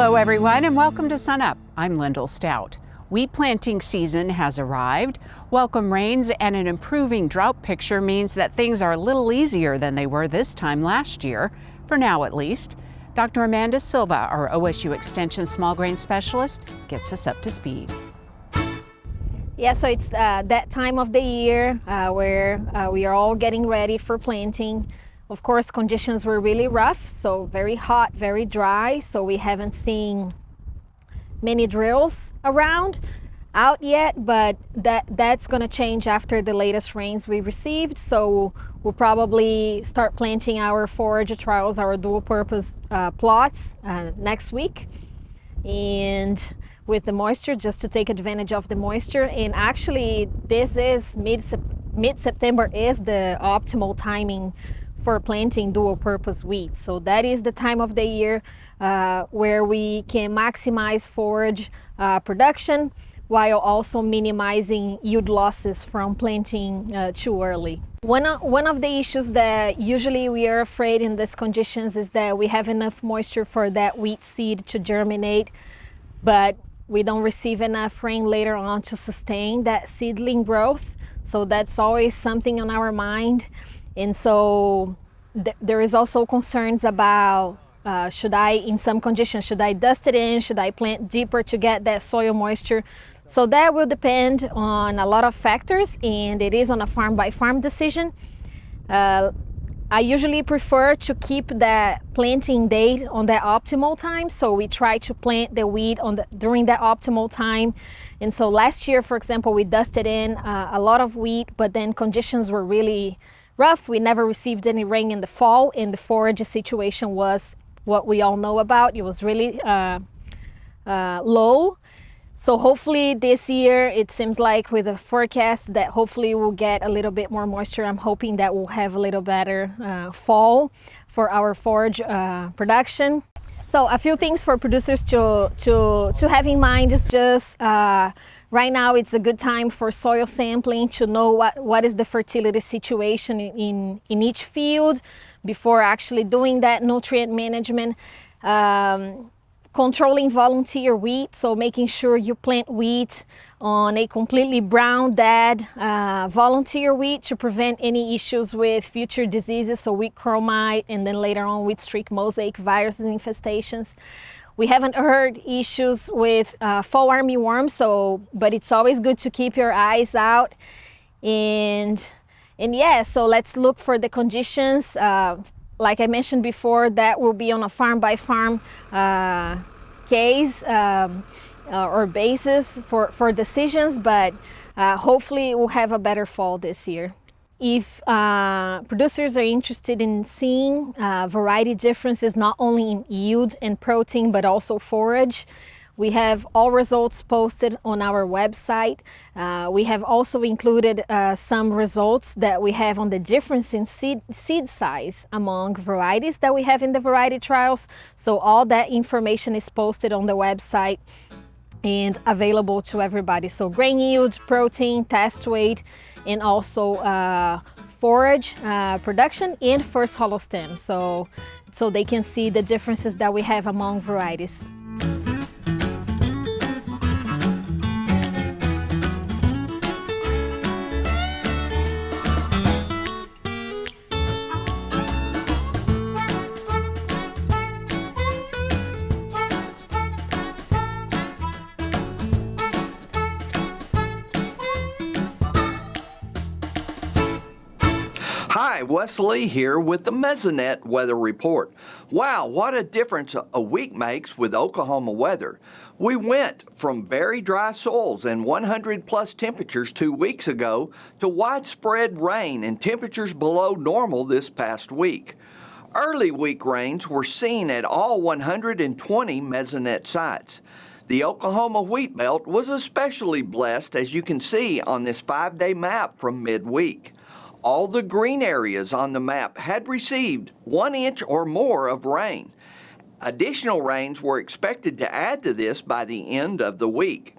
Hello everyone and welcome to SUNUP. I'm Lyndall Stout. Wheat planting season has arrived. Welcome rains and an improving drought picture means that things are a little easier than they were this time last year, for now at least. Dr. Oliveira Silva, our OSU Extension small grain specialist, gets us up to speed. Yeah, so it's that time of the year where we are all getting ready for planting. Of course, conditions were really rough, so very hot, very dry, so we haven't seen many drills around out yet, but that's going to change after the latest rains we received. So we'll probably start planting our forage trials, our dual purpose plots next week, and with the moisture, just to take advantage of the moisture. And actually this is mid-September is the optimal timing for planting dual purpose wheat. So that is the time of the year where we can maximize forage production while also minimizing yield losses from planting too early. One of the issues that usually we are afraid in these conditions is that we have enough moisture for that wheat seed to germinate, but we don't receive enough rain later on to sustain that seedling growth. So that's always something on our mind. And so there is also concerns about in some conditions, should I dust it in? Should I plant deeper to get that soil moisture? So that will depend on a lot of factors, and it is on a farm by farm decision. I usually prefer to keep that planting date on that optimal time. So we try to plant the wheat during that optimal time. And so last year, for example, we dusted in a lot of wheat, but then conditions were really rough. We never received any rain in the fall, and the forage situation was what we all know about. It was really low. So hopefully this year, it seems like with the forecast that hopefully we'll get a little bit more moisture. I'm hoping that we'll have a little better fall for our forage production. So a few things for producers to have in mind is just right now it's a good time for soil sampling to know what is the fertility situation in each field before actually doing that nutrient management. Controlling volunteer wheat, so making sure you plant wheat on a completely brown dead volunteer wheat to prevent any issues with future diseases, so wheat chromite and then later on wheat streak mosaic viruses infestations. We haven't heard issues with fall armyworm, but it's always good to keep your eyes out. And yeah, so let's look for the conditions. Like I mentioned before, that will be on a farm by farm case or basis for decisions, but hopefully we'll have a better fall this year. If producers are interested in seeing variety differences, not only in yield and protein, but also forage, we have all results posted on our website. We have also included some results that we have on the difference in seed size among varieties that we have in the variety trials. So all that information is posted on the website and available to everybody. So grain yield, protein, test weight, and also forage production and first hollow stem. So they can see the differences that we have among varieties. Hi, Wes Lee here with the Mesonet weather report. Wow, what a difference a week makes with Oklahoma weather. We went from very dry soils and 100+ temperatures 2 weeks ago to widespread rain and temperatures below normal this past week. Early week rains were seen at all 120 Mesonet sites. The Oklahoma wheat belt was especially blessed, as you can see on this 5-day map from midweek. All the green areas on the map had received 1 inch or more of rain. Additional rains were expected to add to this by the end of the week.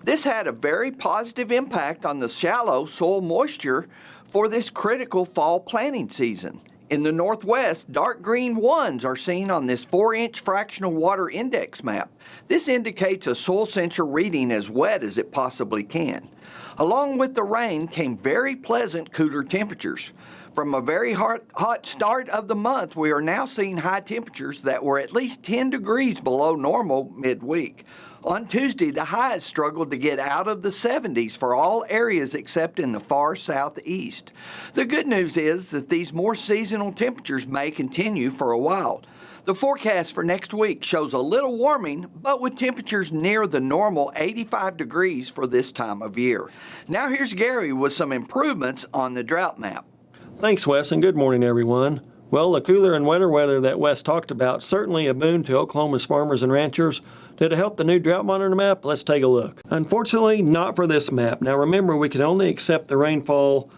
This had a very positive impact on the shallow soil moisture for this critical fall planting season. In the Northwest, dark green ones are seen on this 4-inch fractional water index map. This indicates a soil sensor reading as wet as it possibly can. Along with the rain came very pleasant cooler temperatures. From a very hot start of the month, we are now seeing high temperatures that were at least 10 degrees below normal midweek. On Tuesday, the highs struggled to get out of the 70s for all areas except in the far southeast. The good news is that these more seasonal temperatures may continue for a while. The forecast for next week shows a little warming, but with temperatures near the normal 85 degrees for this time of year. Now here's Gary with some improvements on the drought map. Thanks, Wes, and good morning, everyone. Well, the cooler and wetter weather that Wes talked about certainly a boon to Oklahoma's farmers and ranchers. Did it help the new Drought Monitor map? Let's take a look. Unfortunately, not for this map. Now remember, we can only accept the rainfall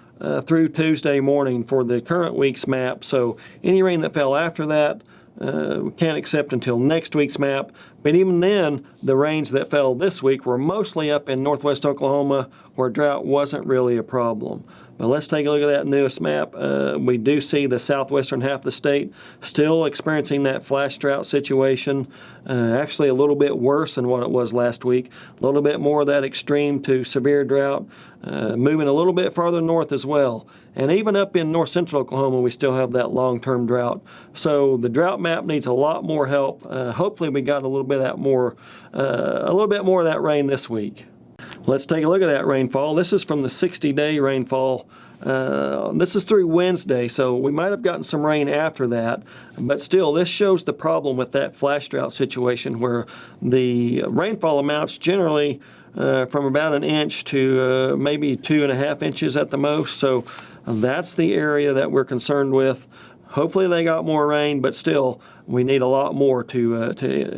through Tuesday morning for the current week's map, so any rain that fell after that, we can't accept until next week's map. But even then, the rains that fell this week were mostly up in northwest Oklahoma where drought wasn't really a problem. But let's take a look at that newest map. We do see the southwestern half of the state still experiencing that flash drought situation, actually a little bit worse than what it was last week. A little bit more of that extreme to severe drought, moving a little bit farther north as well. And even up in north central Oklahoma, we still have that long-term drought. So the drought map needs a lot more help. Hopefully we got a little bit more of that rain this week. Let's take a look at that rainfall. This is from the 60-day rainfall. This is through Wednesday, so we might have gotten some rain after that, but still this shows the problem with that flash drought situation where the rainfall amounts generally from about an inch to maybe 2.5 inches at the most. So that's the area that we're concerned with. Hopefully they got more rain, but still we need a lot more to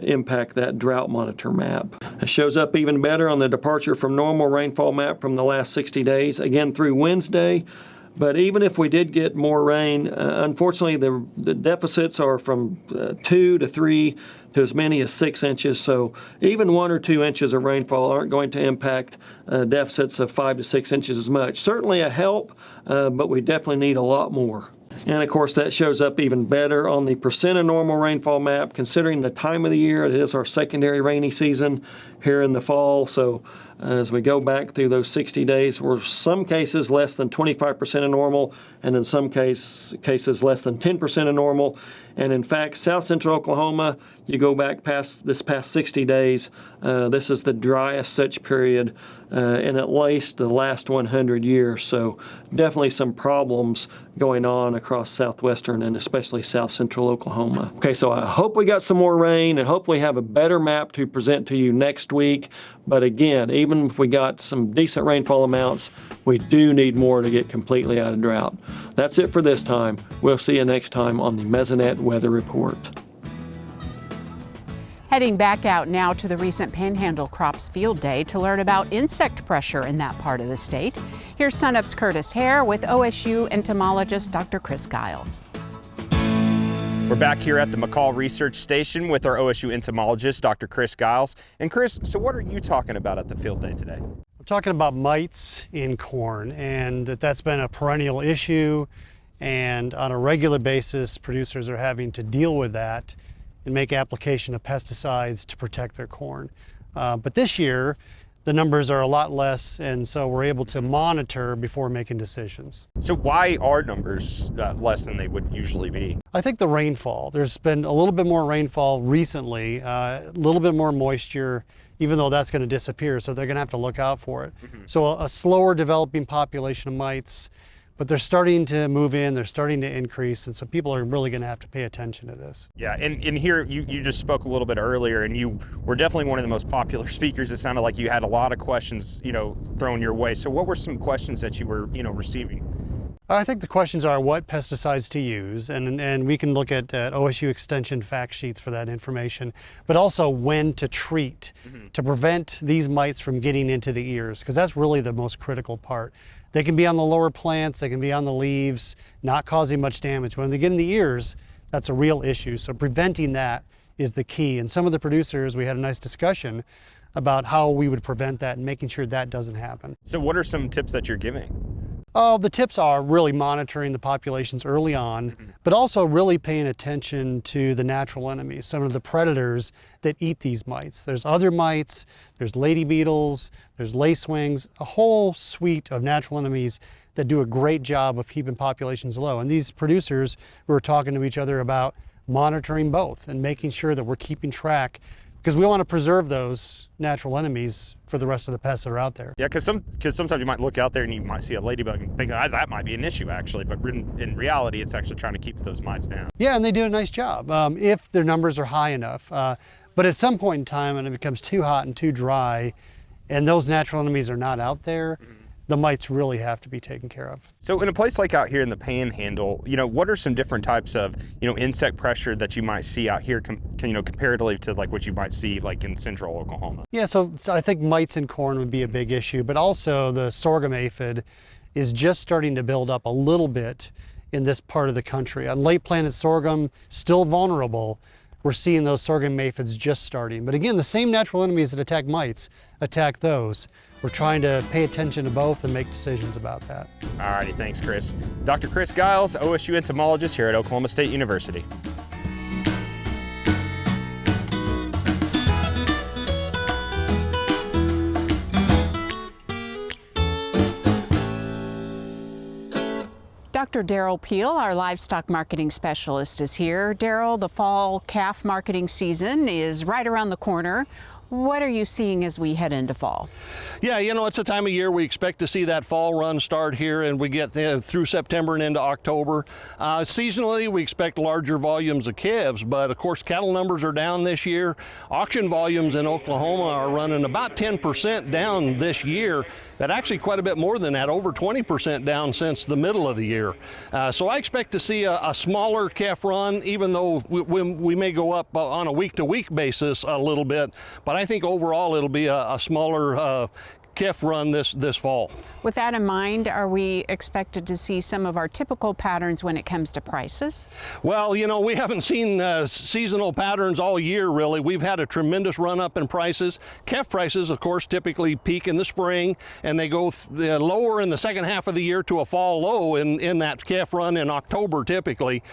impact that Drought Monitor map. It shows up even better on the departure from normal rainfall map from the last 60 days, again through Wednesday. But even if we did get more rain, unfortunately the deficits are from 2 to 3 to as many as 6 inches. So even 1 or 2 inches of rainfall aren't going to impact deficits of 5 to 6 inches as much. Certainly a help, but we definitely need a lot more. And of course that shows up even better on the percent of normal rainfall map considering the time of the year. It is our secondary rainy season here in the fall. So as we go back through those 60 days, we're some cases less than 25% of normal, and in some cases less than 10% of normal. And in fact, south central Oklahoma, you go back past 60 days, this is the driest such period in at least the last 100 years. So definitely some problems going on across southwestern and especially south central Oklahoma. Okay, so I hope we got some more rain and hopefully have a better map to present to you next week. But again, even if we got some decent rainfall amounts, we do need more to get completely out of drought. That's it for this time. We'll see you next time on the Mesonet Weather Report. Heading back out now to the recent Panhandle Crops Field Day to learn about insect pressure in that part of the state. Here's SUNUP's Curtis Hare with OSU entomologist Dr. Chris Giles. We're back here at the McCall Research Station with our OSU entomologist, Dr. Chris Giles. And Chris, so what are you talking about at the field day today? I'm talking about mites in corn, and that's been a perennial issue, and on a regular basis producers are having to deal with that and make application of pesticides to protect their corn. But this year the numbers are a lot less, and so we're able to monitor before making decisions. So why are numbers less than they would usually be? I think the rainfall. There's been a little bit more rainfall recently, a little bit more moisture, even though that's going to disappear, so they're going to have to look out for it. So a slower developing population of mites, but they're starting to move in, they're starting to increase, and so people are really going to have to pay attention to this. Yeah, and here you just spoke a little bit earlier, and you were definitely one of the most popular speakers. It sounded like you had a lot of questions, thrown your way. So what were some questions that you were, receiving? I think the questions are what pesticides to use, and we can look at OSU Extension fact sheets for that information, but also when to treat to prevent these mites from getting into the ears, because that's really the most critical part. They can be on the lower plants, they can be on the leaves, not causing much damage. When they get in the ears, that's a real issue. So preventing that is the key. And some of the producers, we had a nice discussion about how we would prevent that and making sure that doesn't happen. So what are some tips that you're giving? Oh, the tips are really monitoring the populations early on, but also really paying attention to the natural enemies, some of the predators that eat these mites. There's other mites, there's lady beetles, there's lacewings, a whole suite of natural enemies that do a great job of keeping populations low. And these producers were talking to each other about monitoring both and making sure that we're keeping track, because we want to preserve those natural enemies for the rest of the pests that are out there. Yeah, because sometimes you might look out there and you might see a ladybug and think, oh, that might be an issue actually, but in reality, it's actually trying to keep those mites down. Yeah, and they do a nice job if their numbers are high enough. But at some point in time, when it becomes too hot and too dry, and those natural enemies are not out there, the mites really have to be taken care of. So in a place like out here in the Panhandle, what are some different types of, insect pressure that you might see out here, comparatively to like what you might see like in central Oklahoma? Yeah, so I think mites in corn would be a big issue, but also the sorghum aphid is just starting to build up a little bit in this part of the country. On late planted sorghum, still vulnerable. We're seeing those sorghum aphids just starting. But again, the same natural enemies that attack mites attack those. We're trying to pay attention to both and make decisions about that. All righty, thanks, Chris. Dr. Chris Giles, OSU entomologist here at Oklahoma State University. Dr. Derrell Peel, our livestock marketing specialist, is here. Derrell, the fall calf marketing season is right around the corner. What are you seeing as we head into fall? Yeah, it's a time of year we expect to see that fall run start here, and we get through September and into October. Seasonally, we expect larger volumes of calves, but of course cattle numbers are down this year. Auction volumes in Oklahoma are running about 10% down this year. That actually quite a bit more than that, over 20% down since the middle of the year. So I expect to see a smaller calf run, even though we may go up on a week-to-week basis a little bit, but I think overall it'll be a smaller calf run this fall. With that in mind, are we expected to see some of our typical patterns when it comes to prices? Well, we haven't seen seasonal patterns all year, really. We've had a tremendous run up in prices. Calf prices, of course, typically peak in the spring, and they go lower in the second half of the year to a fall low in that calf run in October, typically.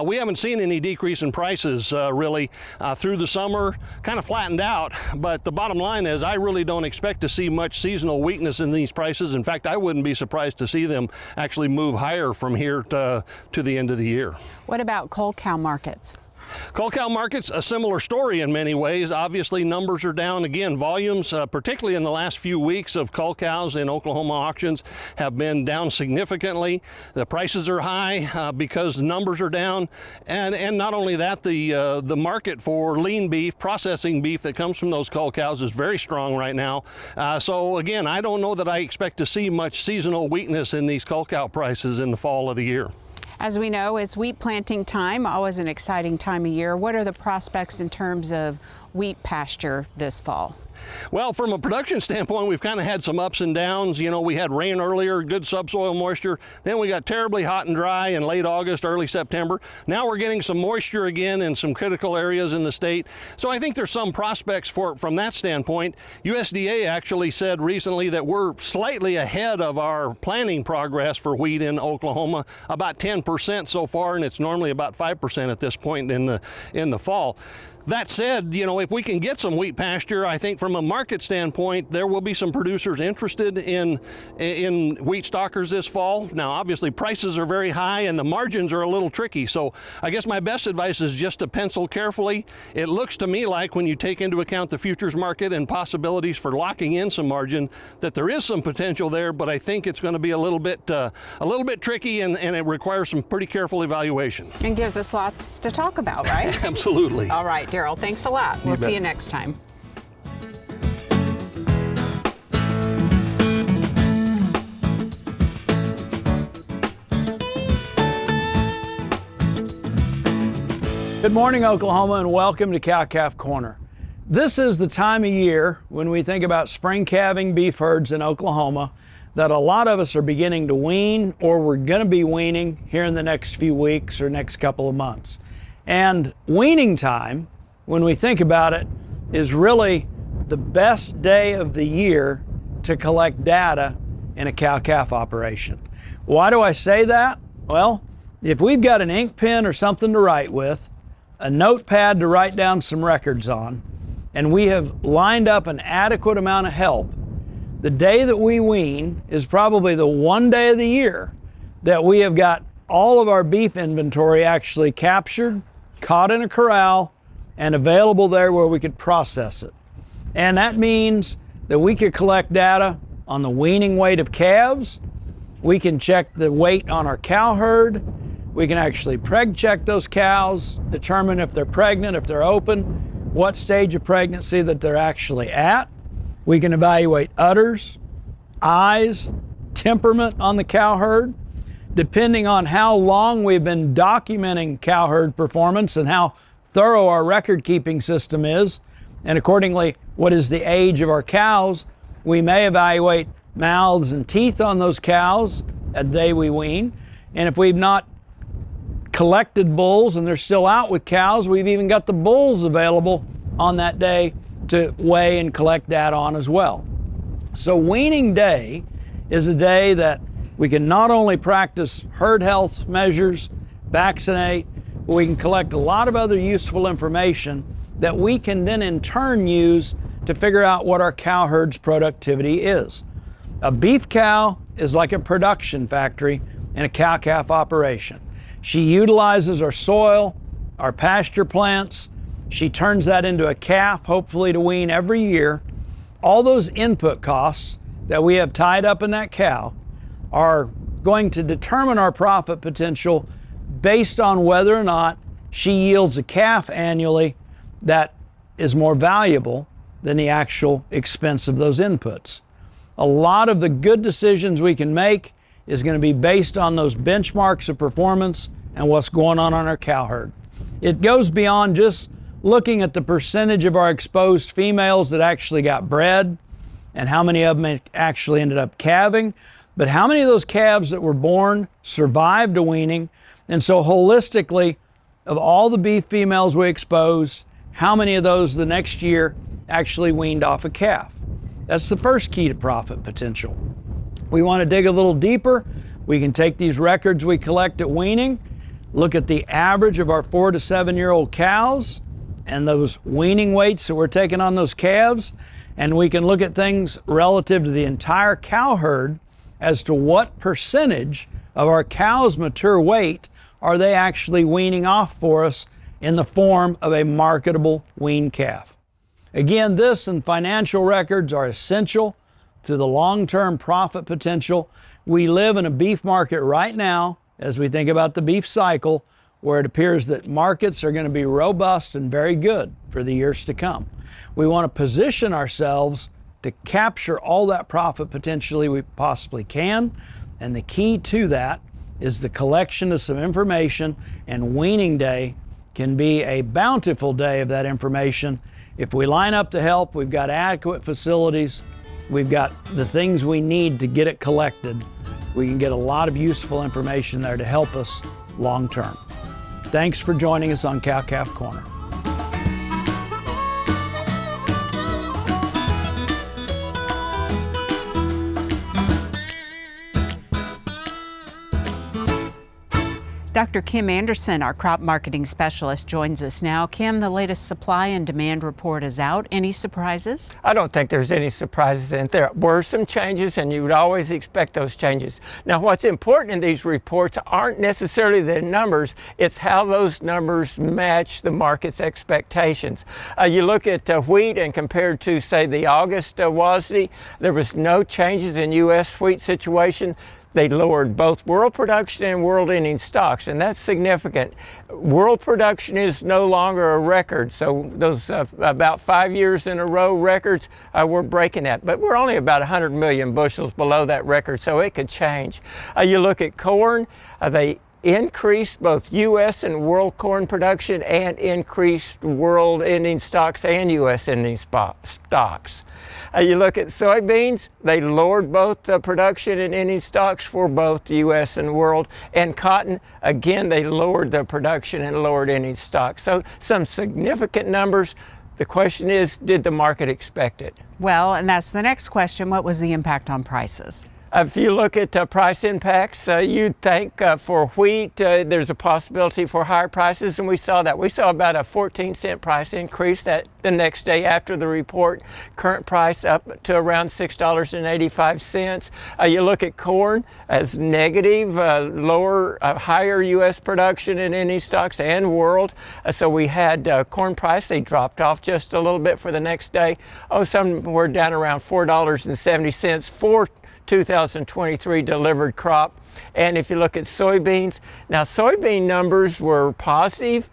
We haven't seen any decrease in prices, really, through the summer, kind of flattened out. But the bottom line is I really don't expect to see much seasonal weakness in these prices. In fact, I wouldn't be surprised to see them actually move higher from here to the end of the year. What about cull cow markets? Cull cow markets, a similar story in many ways. Obviously, numbers are down. Again, volumes, particularly in the last few weeks of cull cows in Oklahoma auctions, have been down significantly. The prices are high because numbers are down. And not only that, the market for lean beef, processing beef that comes from those cull cows is very strong right now. So again, I don't know that I expect to see much seasonal weakness in these cull cow prices in the fall of the year. As we know, it's wheat planting time, always an exciting time of year. What are the prospects in terms of wheat pasture this fall? Well, from a production standpoint, we've kind of had some ups and downs. We had rain earlier, good subsoil moisture. Then we got terribly hot and dry in late August, early September. Now we're getting some moisture again in some critical areas in the state. So I think there's some prospects from that standpoint. USDA actually said recently that we're slightly ahead of our planting progress for wheat in Oklahoma, about 10% so far, and it's normally about 5% at this point in the fall. That said, if we can get some wheat pasture, I think from a market standpoint, there will be some producers interested in wheat stockers this fall. Now, obviously, prices are very high and the margins are a little tricky. So I guess my best advice is just to pencil carefully. It looks to me like when you take into account the futures market and possibilities for locking in some margin, that there is some potential there, but I think it's going to be a little bit tricky and it requires some pretty careful evaluation. And gives us lots to talk about, right? Absolutely. All right. Derrell, thanks a lot. We'll see you next time. Good morning, Oklahoma, and welcome to Cow-Calf Corner. This is the time of year when we think about spring calving beef herds in Oklahoma that a lot of us are beginning to wean, or we're going to be weaning here in the next few weeks or next couple of months. And weaning time, when we think about it, is really the best day of the year to collect data in a cow-calf operation. Why do I say that? Well, if we've got an ink pen or something to write with, a notepad to write down some records on, and we have lined up an adequate amount of help, the day that we wean is probably the one day of the year that we have got all of our beef inventory actually captured, caught in a corral, and available there where we could process it. And that means that we could collect data on the weaning weight of calves, we can check the weight on our cow herd, we can actually preg check those cows, determine if they're pregnant, if they're open, what stage of pregnancy that they're actually at. We can evaluate udders, eyes, temperament on the cow herd. Depending on how long we've been documenting cow herd performance and how thorough our record keeping system is, and accordingly what is the age of our cows, we may evaluate mouths and teeth on those cows at the day we wean. And if we've not collected bulls and they're still out with cows, we've even got the bulls available on that day to weigh and collect data on as well. So weaning day is a day that we can not only practice herd health measures, vaccinate, but we can collect a lot of other useful information that we can then in turn use to figure out what our cow herd's productivity is. A beef cow is like a production factory in a cow-calf operation. She utilizes our soil, our pasture plants. She turns that into a calf, hopefully to wean every year. All those input costs that we have tied up in that cow are going to determine our profit potential based on whether or not she yields a calf annually that is more valuable than the actual expense of those inputs. A lot of the good decisions we can make is going to be based on those benchmarks of performance and what's going on our cow herd. It goes beyond just looking at the percentage of our exposed females that actually got bred and how many of them actually ended up calving, but how many of those calves that were born survived a weaning. And so holistically, of all the beef females we exposed, how many of those the next year actually weaned off a calf? That's the first key to profit potential. We want to dig a little deeper. We can take these records we collect at weaning, look at the average of our 4 to 7 year old cows and those weaning weights that we're taking on those calves, and we can look at things relative to the entire cow herd as to what percentage of our cows' mature weight are they actually weaning off for us in the form of a marketable weaned calf. Again, this and financial records are essential to the long-term profit potential. We live in a beef market right now, as we think about the beef cycle, where it appears that markets are going to be robust and very good for the years to come. We want to position ourselves to capture all that profit potentially we possibly can, and the key to that is the collection of some information, and weaning day can be a bountiful day of that information. If we line up to help, we've got adequate facilities, we've got the things we need to get it collected, we can get a lot of useful information there to help us long term. Thanks for joining us on Cow-Calf Corner. Dr. Kim Anderson, our crop marketing specialist, joins us now. Kim, the latest supply and demand report is out. Any surprises? I don't think there's any surprises, and there were some changes, and you would always expect those changes. Now, what's important in these reports aren't necessarily the numbers, it's how those numbers match the market's expectations. You look at wheat, and compared to, say, the August WASDE, there was no changes in U.S. wheat situation. They lowered both world production and world ending stocks, and that's significant. World production is no longer a record, so those about 5 years in a row records, we're breaking that. But we're only about 100 million bushels below that record, so it could change. You look at corn, they increased both U.S. and world corn production and increased world ending stocks and U.S. ending stocks. You look at soybeans, they lowered both the production and ending stocks for both the U.S. and world. And cotton, again, they lowered the production and lowered ending stocks. So some significant numbers. The question is, did the market expect it? Well, and that's the next question. What was the impact on prices? If you look at price impacts, you'd think for wheat there's a possibility for higher prices, and we saw that. We saw about a 14-cent price increase that the next day after the report. Current price up to around $6.85. You look at corn as negative, higher U.S. production in any stocks and world. So we had corn price, they dropped off just a little bit for the next day. Some were down around $4.70 for 2023 delivered crop. And if you look at soybeans, now soybean numbers were positive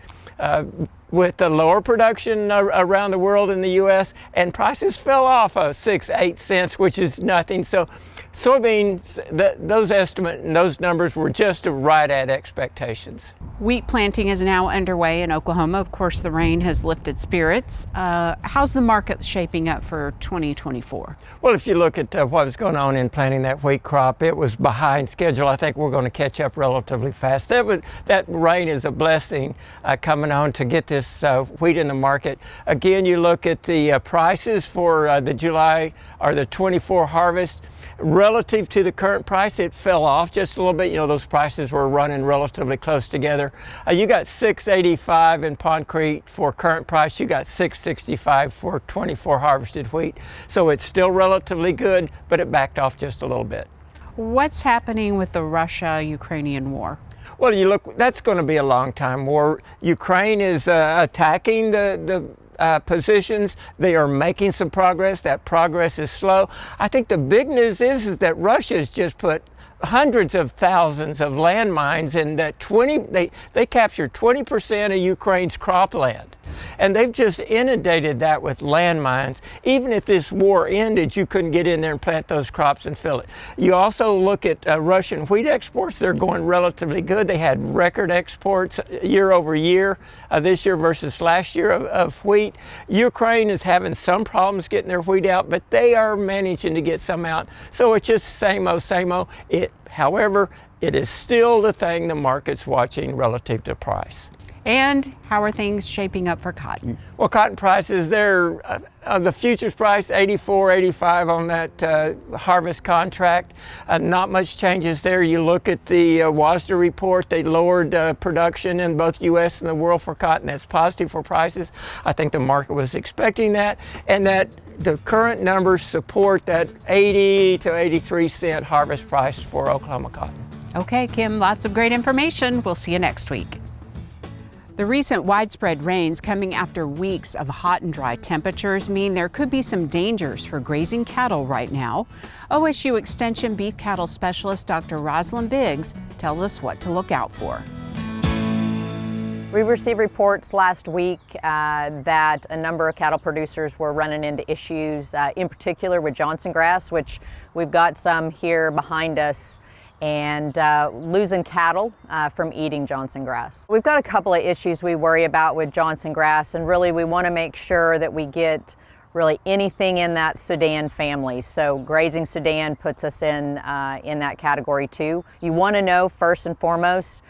with the lower production around the world in the U.S., and prices fell off of 6-8 cents, which is nothing. So soybeans, those estimates and those numbers were just right at expectations. Wheat planting is now underway in Oklahoma. Of course, the rain has lifted spirits. How's the market shaping up for 2024? Well, if you look at what was going on in planting that wheat crop, it was behind schedule. I think we're going to catch up relatively fast. That rain is a blessing coming on to get this wheat in the market. Again, you look at the prices for the July or the 24 harvest. Relative to the current price, it fell off just a little bit. You know, those prices were running relatively close together. You got $6.85 in Pond Creek for current price. You got $6.65 for 24 harvested wheat. So it's still relatively good, but it backed off just a little bit. What's happening with the Russia-Ukrainian war? Well, you look, that's going to be a long time war. Ukraine is attacking the positions. They are making some progress. That progress is slow. I think the big news is that Russia's just put hundreds of thousands of landmines, and that they captured 20% of Ukraine's cropland, and they've just inundated that with landmines. Even if this war ended, you couldn't get in there and plant those crops and fill it. You also look at Russian wheat exports. They're going relatively good. They had record exports year over year, this year versus last year of wheat. Ukraine is having some problems getting their wheat out, but they are managing to get some out. So it's just same old, same old. However, it is still the thing the market's watching relative to price. And how are things shaping up for cotton? Well, cotton prices, they're the futures price, 84.85 on that harvest contract. Not much changes there. You look at the WASDE report, they lowered production in both U.S. and the world for cotton. That's positive for prices. I think the market was expecting that, and that the current numbers support that 80 to 83 cent harvest price for Oklahoma cotton. Okay, Kim, lots of great information. We'll see you next week. The recent widespread rains coming after weeks of hot and dry temperatures mean there could be some dangers for grazing cattle right now. OSU Extension beef cattle specialist Dr. Rosslyn Biggs tells us what to look out for. We received reports last week that a number of cattle producers were running into issues, in particular with Johnsongrass, which we've got some here behind us, and losing cattle from eating Johnsongrass. We've got a couple of issues we worry about with Johnsongrass, and really we want to make sure that we get really anything in that Sudan family. So grazing Sudan puts us in that category too. You want to know first and foremost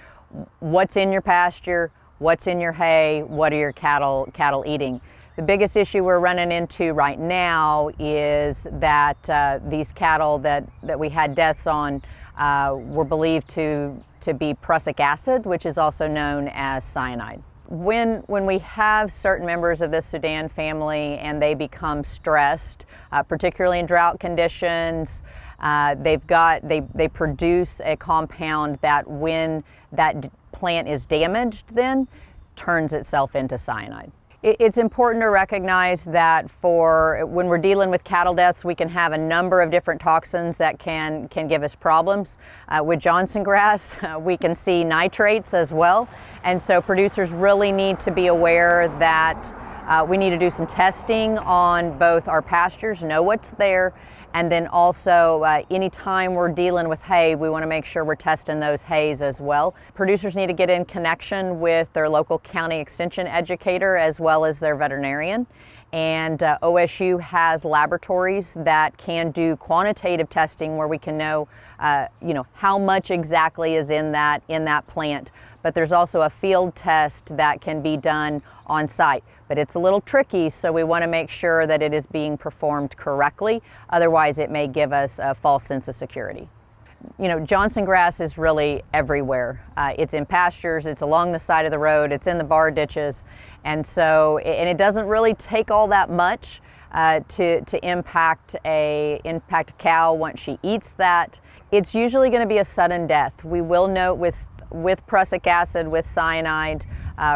what's in your pasture, what's in your hay, what are your cattle eating. The biggest issue we're running into right now is that these cattle that we had deaths on were believed to be prussic acid, which is also known as cyanide. When we have certain members of this Sudan family and they become stressed, particularly in drought conditions, they produce a compound that when that plant is damaged then turns itself into cyanide. It's important to recognize that when we're dealing with cattle deaths, we can have a number of different toxins that can give us problems. With Johnsongrass, we can see nitrates as well. And so producers really need to be aware that we need to do some testing on both our pastures, know what's there, and then also anytime we're dealing with hay, we want to make sure we're testing those hays as well. Producers need to get in connection with their local county extension educator as well as their veterinarian And OSU has laboratories that can do quantitative testing where we can know, how much exactly is in that plant. But there's also a field test that can be done on site. But it's a little tricky, so we want to make sure that it is being performed correctly. Otherwise, it may give us a false sense of security. Johnsongrass is really everywhere. It's in pastures, it's along the side of the road, it's in the bar ditches. And it doesn't really take all that much to impact a cow once she eats that. It's usually going to be a sudden death. We will note with prussic acid, with cyanide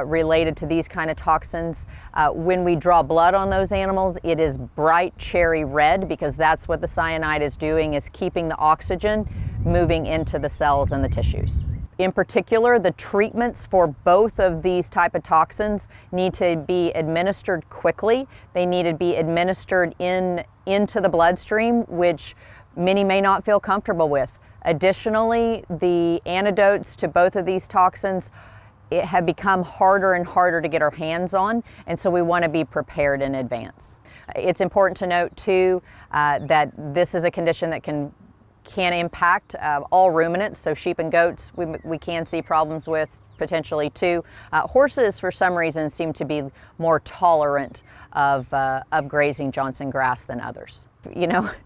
related to these kind of toxins, when we draw blood on those animals, it is bright cherry red, because that's what the cyanide is doing, is keeping the oxygen moving into the cells and the tissues. In particular, the treatments for both of these type of toxins need to be administered quickly. They need to be administered into the bloodstream, which many may not feel comfortable with. Additionally, the antidotes to both of these toxins have become harder and harder to get our hands on, and so we want to be prepared in advance. It's important to note too that this is a condition that can impact all ruminants, so sheep and goats we can see problems with potentially too. Horses, for some reason, seem to be more tolerant of grazing Johnsongrass than others.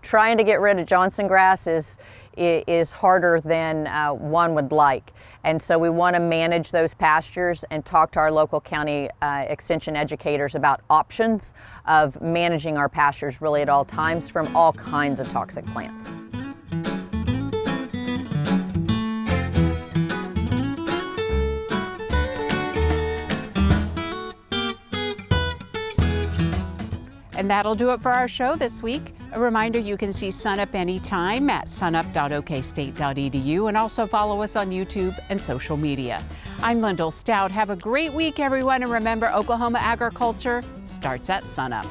Trying to get rid of Johnsongrass is harder than one would like. And so we want to manage those pastures and talk to our local county extension educators about options of managing our pastures really at all times from all kinds of toxic plants. And that'll do it for our show this week. A reminder, you can see SUNUP anytime at sunup.okstate.edu and also follow us on YouTube and social media. I'm Lyndall Stout. Have a great week, everyone, and remember, Oklahoma agriculture starts at SUNUP.